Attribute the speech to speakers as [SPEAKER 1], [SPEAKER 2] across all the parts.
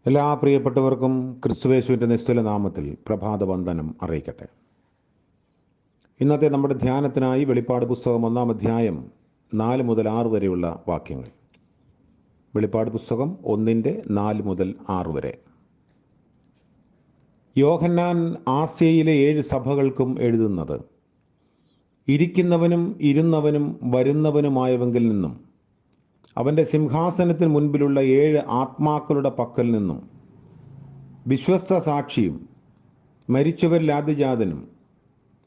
[SPEAKER 1] എല്ലാ പ്രിയപ്പെട്ടവർക്കും ക്രിസ്തുയേശുവിൻ്റെ നിസ്തുല നാമത്തിൽ പ്രഭാതവന്ദനം അറിയിക്കട്ടെ. ഇന്നത്തെ നമ്മുടെ ധ്യാനത്തിനായി വെളിപ്പാട് പുസ്തകം 1-ാം അധ്യായം 4 മുതൽ 6 വരെയുള്ള വാക്യങ്ങൾ. വെളിപ്പാട് പുസ്തകം 1-4 മുതൽ 6 വരെ. യോഹന്നാൻ ആസ്യയിലെ 7 സഭകൾക്കും എഴുതുന്നത്: ഇരിക്കുന്നവനും ഇരുന്നവനും വരുന്നവനുമായവങ്കിൽ നിന്നും അവൻ്റെ സിംഹാസനത്തിന് മുൻപിലുള്ള 7 ആത്മാക്കളുടെ പക്കൽ നിന്നും വിശ്വസ്ത സാക്ഷിയും മരിച്ചവരിൽ ആദ്യജാതനും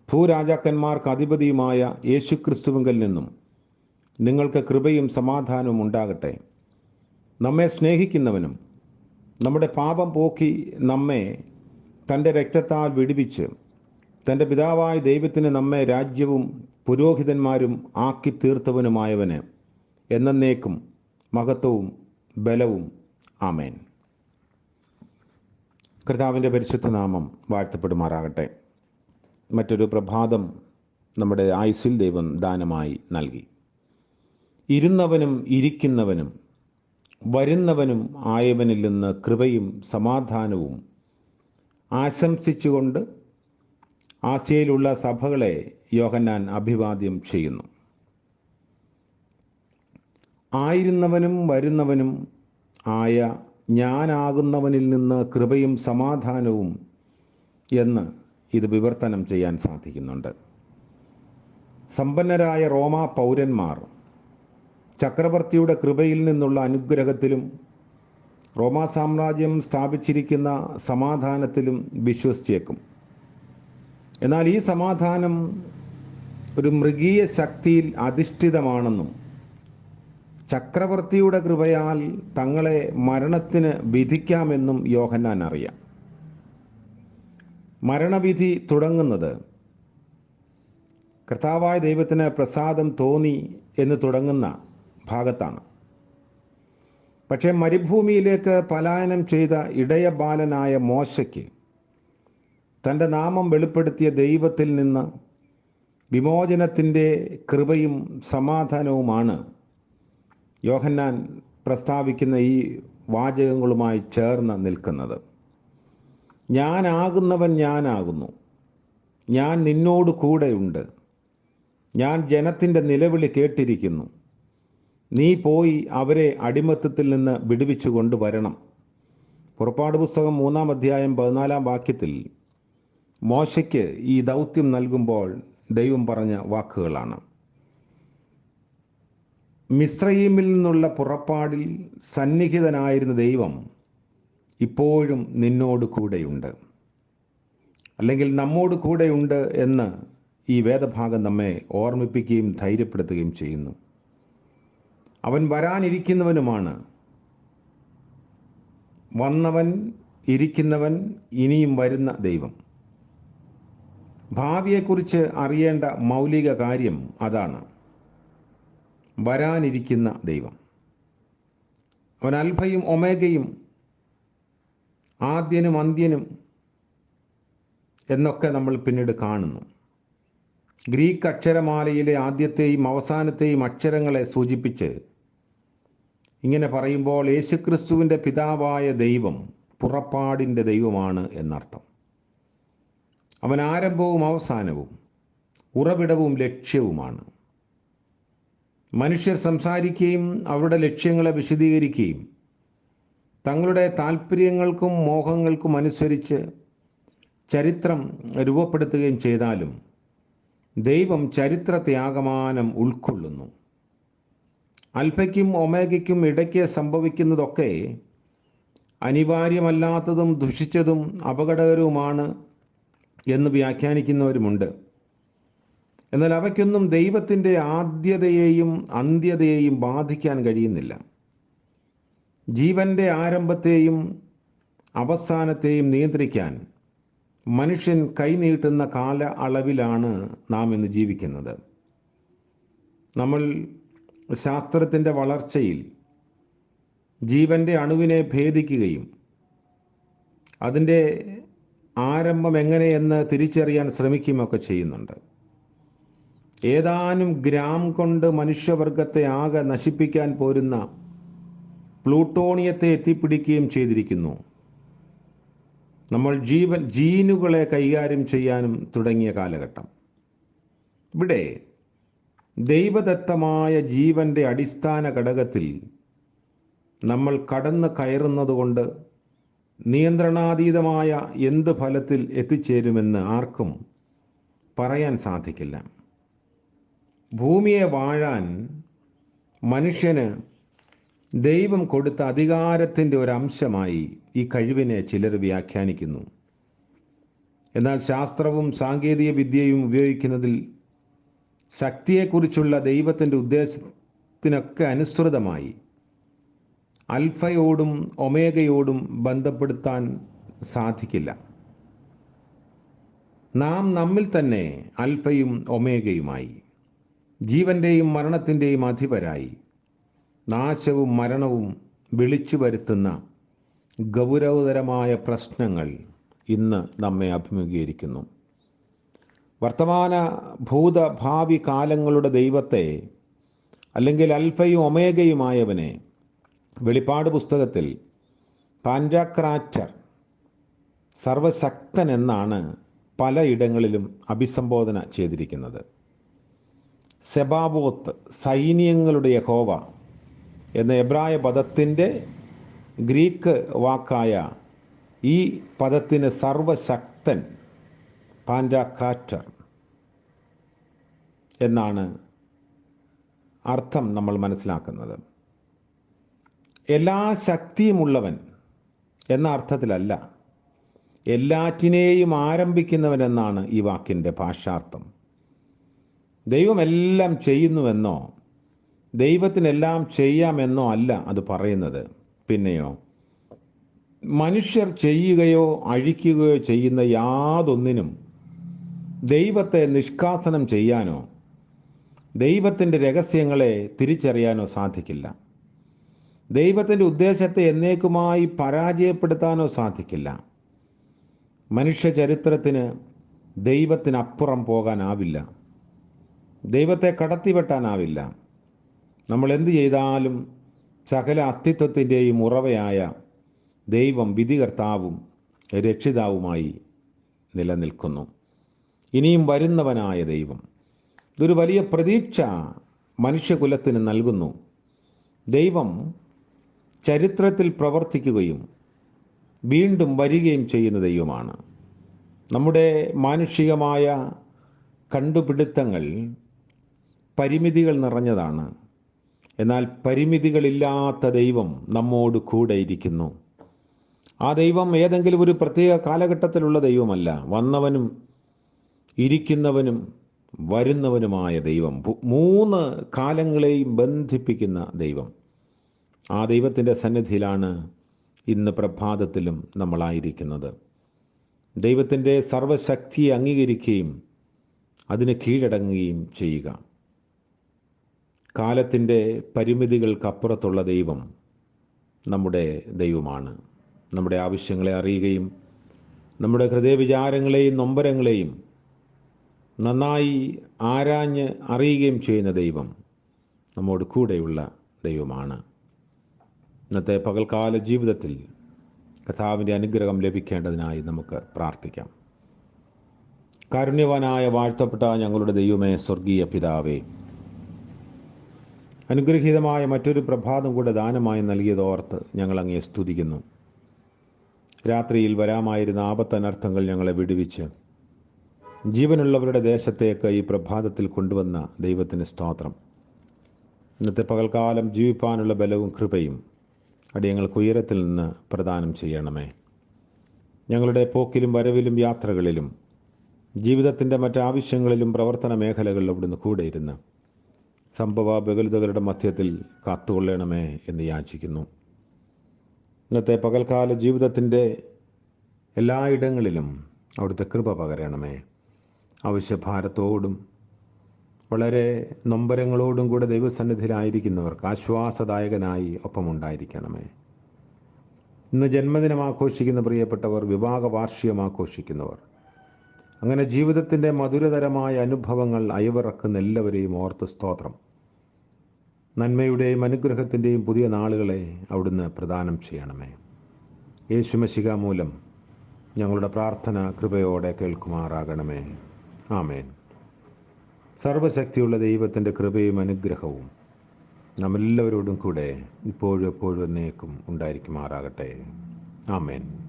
[SPEAKER 1] ഭൂരാജാക്കന്മാർക്ക് അധിപതിയുമായ യേശുക്രിസ്തുവിങ്കൽ നിന്നും നിങ്ങൾക്ക് കൃപയും സമാധാനവും ഉണ്ടാകട്ടെ. നമ്മെ സ്നേഹിക്കുന്നവനും നമ്മുടെ പാപം പോക്കി നമ്മെ തൻ്റെ രക്തത്താൽ വിടുവിച്ച് തൻ്റെ പിതാവായ ദൈവത്തിന് നമ്മെ രാജ്യവും പുരോഹിതന്മാരും ആക്കി തീർത്തവനുമായവന് എന്നേക്കും മഹത്വവും ബലവും. ആമേൻ. കർത്താവിൻ്റെ പരിശുദ്ധ നാമം വാഴ്ത്തപ്പെടുമാറാകട്ടെ. മറ്റൊരു പ്രഭാതം നമ്മുടെ ആയുസ്സിൽ ദൈവം ദാനമായി നൽകി. ഇരുന്നവനും ഇരിക്കുന്നവനും വരുന്നവനും ആയവനിൽ നിന്ന് കൃപയും സമാധാനവും ആശംസിച്ചുകൊണ്ട് ആസ്യയിലുള്ള സഭകളെ യോഹന്നാൻ അഭിവാദ്യം ചെയ്യുന്നു. ആയിരുന്നവനും വരുന്നവനും ആയ ഞാനാകുന്നവനിൽ നിന്ന് കൃപയും സമാധാനവും എന്ന് ഇത് വിവർത്തനം ചെയ്യാൻ സാധിക്കുന്നുണ്ട്. സമ്പന്നരായ റോമാ പൗരന്മാർ ചക്രവർത്തിയുടെ കൃപയിൽ നിന്നുള്ള അനുഗ്രഹത്തിലും റോമാ സാമ്രാജ്യം സ്ഥാപിച്ചിരിക്കുന്ന സമാധാനത്തിലും വിശ്വസിച്ചേക്കും. എന്നാൽ ഈ സമാധാനം ഒരു മൃഗീയ ശക്തിയിൽ അധിഷ്ഠിതമാണെന്നും ചക്രവർത്തിയുടെ കൃപയാൽ തങ്ങളെ മരണത്തിന് വിധിക്കാമെന്നും യോഹന്നാൻ അറിയാം. മരണവിധി തുടങ്ങുന്നത് കർത്താവായ ദൈവത്തിന് പ്രസാദം തോന്നി എന്ന് തുടങ്ങുന്ന ഭാഗത്താണ്. പക്ഷേ മരുഭൂമിയിലേക്ക് പലായനം ചെയ്ത ഇടയബാലനായ മോശയ്ക്ക് തൻ്റെ നാമം വെളിപ്പെടുത്തിയ ദൈവത്തിൽ നിന്ന് വിമോചനത്തിൻ്റെ കൃപയും സമാധാനവുമാണ് യോഹന്നാൻ പ്രസ്താവിക്കുന്ന ഈ വാചകങ്ങളുമായി ചേർന്ന് നിൽക്കുന്നത്. ഞാനാകുന്നവൻ ഞാനാകുന്നു, ഞാൻ നിന്നോട് കൂടെയുണ്ട്, ഞാൻ ജനത്തിൻ്റെ നിലവിളി കേട്ടിരിക്കുന്നു, നീ പോയി അവരെ അടിമത്തത്തിൽ നിന്ന് വിടുവിച്ചു കൊണ്ടുവരണം. പുറപ്പാട് പുസ്തകം 3-ാം അധ്യായം 14-ാം വാക്യത്തിൽ മോശയ്ക്ക് ഈ ദൗത്യം നൽകുമ്പോൾ ദൈവം പറഞ്ഞ വാക്കുകളാണ്: മിസ്രയീമിൽ നിന്നുള്ള പുറപ്പാടിൽ സന്നിഹിതനായിരുന്ന ദൈവം ഇപ്പോഴും നിന്നോട് കൂടെയുണ്ട്, അല്ലെങ്കിൽ നമ്മോട് കൂടെയുണ്ട് എന്ന് ഈ വേദഭാഗം നമ്മെ ഓർമ്മിപ്പിക്കുകയും ധൈര്യപ്പെടുത്തുകയും ചെയ്യുന്നു. അവൻ വരാനിരിക്കുന്നവനുമാണ്, വന്നവൻ, ഇരിക്കുന്നവൻ, ഇനിയും വരുന്ന ദൈവം. ഭാവിയെക്കുറിച്ച് അറിയേണ്ട മൗലിക കാര്യം അതാണ്. വരാനിരിക്കുന്ന ദൈവം. അവൻ അൽഫയും ഒമേഗയും ആദ്യനും അന്ത്യനും എന്നൊക്കെ നമ്മൾ പിന്നീട് കാണുന്നു. ഗ്രീക്ക് അക്ഷരമാലയിലെ ആദ്യത്തെയും അവസാനത്തെയും അക്ഷരങ്ങളെ സൂചിപ്പിച്ച് ഇങ്ങനെ പറയുമ്പോൾ യേശുക്രിസ്തുവിൻ്റെ പിതാവായ ദൈവം പുറപ്പാടിൻ്റെ ദൈവമാണ് എന്നർത്ഥം. അവൻ ആരംഭവും അവസാനവും ഉറവിടവും ലക്ഷ്യവുമാണ്. മനുഷ്യർ സംസാരിക്കുകയും അവരുടെ ലക്ഷ്യങ്ങളെ വിശദീകരിക്കുകയും തങ്ങളുടെ താല്പര്യങ്ങൾക്കും മോഹങ്ങൾക്കും അനുസരിച്ച് ചരിത്രം രൂപപ്പെടുത്തുകയും ചെയ്താലും ദൈവം ചരിത്രത്തെ ആകമാനം ഉൾക്കൊള്ളുന്നു. അൽഫയ്ക്കും ഒമേഗയ്ക്കും ഇടയ്ക്ക് സംഭവിക്കുന്നതൊക്കെ അനിവാര്യമല്ലാത്തതും ദുഷിച്ചതും അപകടകരവുമാണ് എന്ന് വ്യാഖ്യാനിക്കുന്നവരുമുണ്ട്. എന്നാൽ അവയ്ക്കൊന്നും ദൈവത്തിൻ്റെ ആദ്യതയെയും അന്ത്യതയെയും ബാധിക്കാൻ കഴിയുന്നില്ല. ജീവൻ്റെ ആരംഭത്തെയും അവസാനത്തെയും നിയന്ത്രിക്കാൻ മനുഷ്യൻ കൈനീട്ടുന്ന കാല അളവിലാണ് നാം ഇന്ന് ജീവിക്കുന്നത്. നമ്മൾ ശാസ്ത്രത്തിൻ്റെ വളർച്ചയിൽ ജീവൻ്റെ അണുവിനെ ഭേദിക്കുകയും അതിൻ്റെ ആരംഭം എങ്ങനെയെന്ന് തിരിച്ചറിയാൻ ശ്രമിക്കുകയൊക്കെ ചെയ്യുന്നുണ്ട്. ഏതാനും ഗ്രാം കൊണ്ട് മനുഷ്യവർഗത്തെ ആകെ നശിപ്പിക്കാൻ പോരുന്ന പ്ലൂട്ടോണിയത്തെ എത്തിപ്പിടിക്കുകയും ചെയ്തിരിക്കുന്നു. നമ്മൾ ജീനുകളെ കൈകാര്യം ചെയ്യാനും തുടങ്ങിയ കാലഘട്ടം. ഇവിടെ ദൈവദത്തമായ ജീവൻ്റെ അടിസ്ഥാന ഘടകത്തിൽ നമ്മൾ കടന്നു കയറുന്നതുകൊണ്ട് നിയന്ത്രണാതീതമായ എന്ത് ഫലത്തിൽ എത്തിച്ചേരുമെന്ന് ആർക്കും പറയാൻ സാധിക്കില്ല. ഭൂമിയെ വാഴാൻ മനുഷ്യന് ദൈവം കൊടുത്ത അധികാരത്തിൻ്റെ ഒരംശമായി ഈ കഴിവിനെ ചിലർ വ്യാഖ്യാനിക്കുന്നു. എന്നാൽ ശാസ്ത്രവും സാങ്കേതിക വിദ്യയും ഉപയോഗിക്കുന്നതിൽ ശക്തിയെക്കുറിച്ചുള്ള ദൈവത്തിൻ്റെ ഉദ്ദേശത്തിനൊക്കെ അനുസൃതമായി അൽഫയോടും ഒമേഗയോടും ബന്ധപ്പെടുത്താൻ സാധിക്കില്ല. നാം നമ്മിൽ തന്നെ അൽഫയും ഒമേഗയുമായി, ജീവൻ്റെയും മരണത്തിൻ്റെയും അധിപരായി, നാശവും മരണവും വിളിച്ചു വരുത്തുന്ന ഗൗരവതരമായ പ്രശ്നങ്ങൾ ഇന്ന് നമ്മെ അഭിമുഖീകരിക്കുന്നു. വർത്തമാന ഭൂത ഭാവി കാലങ്ങളുടെ ദൈവത്തെ, അല്ലെങ്കിൽ അൽഫയും ഒമേഗയുമായവനെ വെളിപ്പാട് പുസ്തകത്തിൽ പാൻറ്റാക്രാറ്റർ, സർവശക്തൻ എന്നാണ് പലയിടങ്ങളിലും അഭിസംബോധന ചെയ്തിരിക്കുന്നത്. സെബാവോത്ത്, സൈന്യങ്ങളുടെ യഹോവ എന്ന എബ്രായ പദത്തിൻ്റെ ഗ്രീക്ക് വാക്കായ ഈ പദത്തിന് സർവശക്തൻ, പാൻറ്റാക്രാറ്റർ എന്നാണ് അർത്ഥം നമ്മൾ മനസ്സിലാക്കുന്നത്. എല്ലാ ശക്തിയുമുള്ളവൻ എന്ന അർത്ഥത്തിലല്ല, എല്ലാറ്റിനെയും ആരംഭിക്കുന്നവൻ എന്നാണ് ഈ വാക്കിൻ്റെ ഭാഷാർത്ഥം. ദൈവമെല്ലാം ചെയ്യുന്നുവെന്നോ ദൈവത്തിനെല്ലാം ചെയ്യാമെന്നോ അല്ല അത് പറയുന്നത്. പിന്നെയോ മനുഷ്യർ ചെയ്യുകയോ അഴിക്കുകയോ ചെയ്യുന്ന യാതൊന്നിനും ദൈവത്തെ നിഷ്കാസനം ചെയ്യാനോ ദൈവത്തിൻ്റെ രഹസ്യങ്ങളെ തിരിച്ചറിയാനോ സാധിക്കില്ല. ദൈവത്തിൻ്റെ ഉദ്ദേശത്തെ എന്നേക്കുമായി പരാജയപ്പെടുത്താനോ സാധിക്കില്ല. മനുഷ്യ ചരിത്രത്തിന് ദൈവത്തിനപ്പുറം പോകാനാവില്ല. ദൈവത്തെ കടത്തിവെട്ടാനാവില്ല. നമ്മൾ എന്ത് ചെയ്താലും സകല അസ്തിത്വത്തിൻ്റെയും ഉറവയായ ദൈവം വിധികർത്താവും രക്ഷിതാവുമായി നിലനിൽക്കുന്നു. ഇനിയും വരുന്നവനായ ദൈവം, ഇതൊരു വലിയ പ്രതീക്ഷ മനുഷ്യകുലത്തിന് നൽകുന്നു. ദൈവം ചരിത്രത്തിൽ പ്രവർത്തിക്കുകയും വീണ്ടും വരികയും ചെയ്യുന്ന ദൈവമാണ്. നമ്മുടെ മാനുഷികമായ കണ്ടുപിടുത്തങ്ങൾ പരിമിതികൾ നിറഞ്ഞതാണ്. എന്നാൽ പരിമിതികളില്ലാത്ത ദൈവം നമ്മോട് കൂടെ ഇരിക്കുന്നു. ആ ദൈവം ഏതെങ്കിലും ഒരു പ്രത്യേക കാലഘട്ടത്തിലുള്ള ദൈവമല്ല, വന്നവനും ഇരിക്കുന്നവനും വരുന്നവനുമായ ദൈവം, 3 കാലങ്ങളെയും ബന്ധിപ്പിക്കുന്ന ദൈവം. ആ ദൈവത്തിൻ്റെ സന്നിധിയിലാണ് ഇന്ന് പ്രഭാതത്തിലും നമ്മളായിരിക്കുന്നത്. ദൈവത്തിൻ്റെ സർവശക്തിയെ അംഗീകരിക്കുകയും അതിന് കീഴടങ്ങുകയും ചെയ്യുക. കാലത്തിൻ്റെ പരിമിതികൾക്കപ്പുറത്തുള്ള ദൈവം നമ്മുടെ ദൈവമാണ്. നമ്മുടെ ആവശ്യങ്ങളെ അറിയുകയും നമ്മുടെ ഹൃദയവിചാരങ്ങളെയും നൊമ്പരങ്ങളെയും നന്നായി ആരാഞ്ഞ് അറിയുകയും ചെയ്യുന്ന ദൈവം നമ്മോട് കൂടെയുള്ള ദൈവമാണ്. ഇന്നത്തെ പകൽക്കാല ജീവിതത്തിൽ കർത്താവിൻ്റെ അനുഗ്രഹം ലഭിക്കേണ്ടതിനായി നമുക്ക് പ്രാർത്ഥിക്കാം. കാരുണ്യവാനായ വാഴ്ത്തപ്പെട്ട ഞങ്ങളുടെ ദൈവമേ, സ്വർഗീയ പിതാവേ, അനുഗ്രഹീതമായ മറ്റൊരു പ്രഭാതം കൂടെ ദാനമായി നൽകിയതോർത്ത് ഞങ്ങൾ അങ്ങയെ സ്തുതിക്കുന്നു. രാത്രിയിൽ വരാമായിരുന്ന ആപത്തനർത്ഥങ്ങൾ ഞങ്ങളെ വിടുവിച്ച് ജീവനുള്ളവരുടെ ദേശത്തേക്ക് ഈ പ്രഭാതത്തിൽ കൊണ്ടുവന്ന ദൈവത്തിന് സ്തോത്രം. ഇന്നത്തെ പകൽക്കാലം ജീവിപ്പാനുള്ള ബലവും കൃപയും അടിയങ്ങൾക്ക് ഉയരത്തിൽ നിന്ന് പ്രദാനം ചെയ്യണമേ. ഞങ്ങളുടെ പോക്കിലും വരവിലും യാത്രകളിലും ജീവിതത്തിൻ്റെ മറ്റാവശ്യങ്ങളിലും പ്രവർത്തന മേഖലകളിലും അവിടുന്ന് കൂടെ ഇരുന്ന് സംഭവ ബഹുലതകളുടെ മധ്യത്തിൽ കാത്തുകൊള്ളണമേ എന്ന് യാചിക്കുന്നു. ഇന്നത്തെ പകൽക്കാല ജീവിതത്തിൻ്റെ എല്ലായിടങ്ങളിലും അവിടുത്തെ കൃപ പകരണമേ. ആവശ്യഭാരത്തോടും വളരെ നൊമ്പരങ്ങളോടും കൂടെ ദൈവസന്നിധിയിലായിരിക്കുന്നവർക്ക് ആശ്വാസദായകനായി ഒപ്പമുണ്ടായിരിക്കണമേ. ഇന്ന് ജന്മദിനം ആഘോഷിക്കുന്ന പ്രിയപ്പെട്ടവർ, വിവാഹ വാർഷികം ആഘോഷിക്കുന്നവർ, അങ്ങനെ ജീവിതത്തിൻ്റെ മധുരതരമായ അനുഭവങ്ങൾ അയവിറക്കുന്ന എല്ലാവരെയും ഓർത്ത് സ്തോത്രം. നന്മയുടെയും അനുഗ്രഹത്തിൻ്റെയും പുതിയ നാളുകളെ അവിടുന്ന് പ്രദാനം ചെയ്യണമേ. യേശുമശിഹ മൂലം ഞങ്ങളുടെ പ്രാർത്ഥന കൃപയോടെ കേൾക്കുമാറാകണമേ. ആമേൻ. സർവശക്തിയുള്ള ദൈവത്തിൻ്റെ കൃപയും അനുഗ്രഹവും നമ്മെല്ലാവരോടും കൂടെ ഇപ്പോഴും എപ്പോഴും എന്നേക്കും ഉണ്ടായിരിക്കുമാറാകട്ടെ. ആമേൻ.